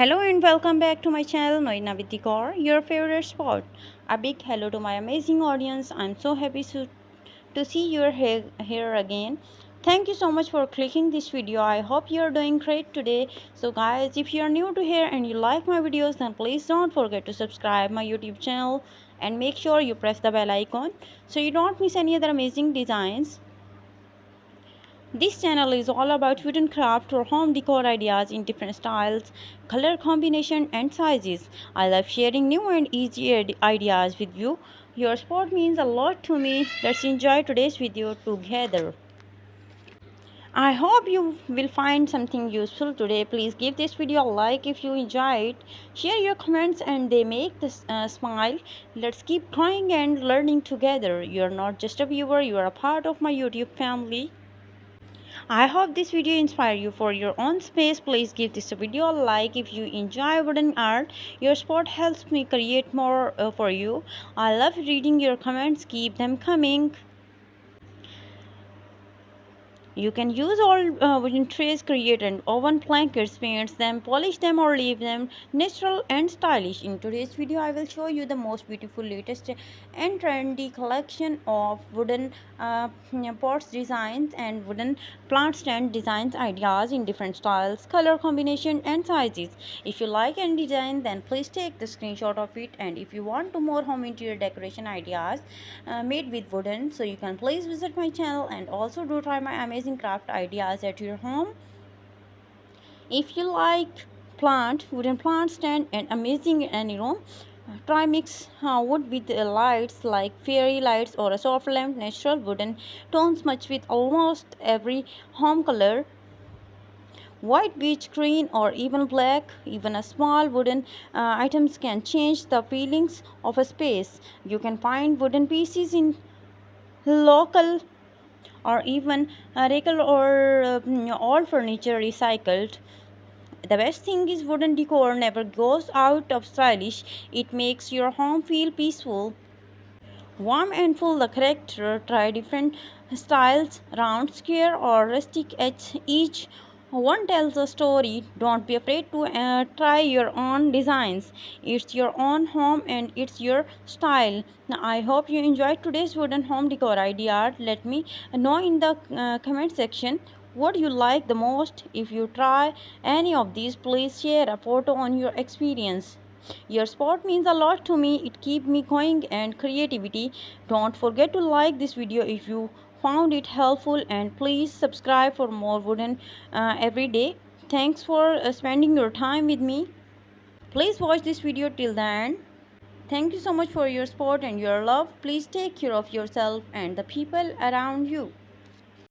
Hello and welcome back to my channel Noina with Decor, your favorite spot. A big hello to my amazing audience. I'm so happy to see you here again. Thank you so much for clicking this video. I hope you're doing great today. So guys, if you're new to here and you like my videos, then please don't forget to subscribe my YouTube channel and make sure you press the bell icon so you don't miss any other amazing designs. This channel is all about wooden craft or home decor ideas in different styles, color combination and sizes. I love sharing new and easy ideas with you. Your support means a lot to me. Let's enjoy today's video together. I hope you will find something useful today. Please give this video a like if you enjoy it. Share your comments and they make this smile. Let's keep growing and learning together. You're not just a viewer, you are a part of my YouTube family. I hope this video inspire you for your own space. Please give this video a like if you enjoy wooden art. Your support helps me create more for you. I love reading your comments. Keep them coming. You can use all wooden trays, create an oven blankets, paint them, polish them or leave them natural and stylish. In today's video, I will show you the most beautiful, latest and trendy collection of wooden pots designs and wooden plant stand designs ideas in different styles, color combination and sizes. If you like any design, then please take the screenshot of it. And if you want to more home interior decoration ideas made with wooden, so you can please visit my channel and also do try my amazing craft ideas at your home. If you like wooden plant stand and amazing in any room, try mix wood with lights like fairy lights or a soft lamp. Natural wooden tones match with almost every home color, white, beige, green or even black. Even a small wooden items can change the feelings of a space. You can find wooden pieces in local or even recycle or all furniture recycled. The best thing is wooden decor never goes out of stylish. It makes your home feel peaceful, warm and full. The character try different styles, round, square or rustic edge. Each one tells a story. Don't be afraid to try your own designs. It's your own home and it's your style. Now, I hope you enjoyed today's wooden home decor idea. Let me know in the comment section what you like the most. If you try any of these, please share a photo on your experience. Your support means a lot to me. It keeps me going and creativity. Don't forget to like this video if you found it helpful, and please subscribe for more wooden every day. Thanks for spending your time with me. Please watch this video till the end. Thank you so much for your support and your love. Please take care of yourself and the people around you.